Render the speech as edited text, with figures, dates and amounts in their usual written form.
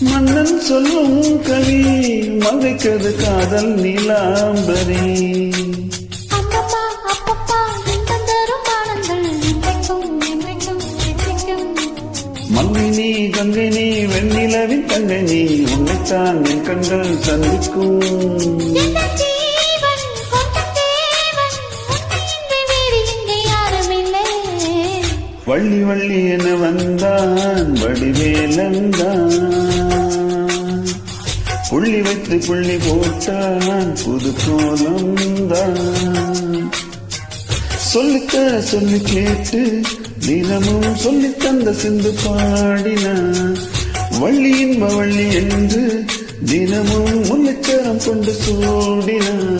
மன்னன் சொல்லும் கவி மங்கைக்கது காதல் நீலாம்பரி மங்கினி கங்கினி வெண்ணிலவின் கங்கனி உன்னைத்தான் என் கண்கள் சந்திக்கும் வள்ளி வள்ளி என வந்தான் வடிவேலந்தான் புள்ளி வைத்து புள்ளி போட்டான் புது கோலம்தான் சொல்லித்த சொல்லி கேட்டு தினமும் சொல்லி தந்த சிந்து பாடினான் வள்ளி இன்ப வள்ளி என்று தினமும் முன்னெச்சரம் கொண்டு சூடினான்.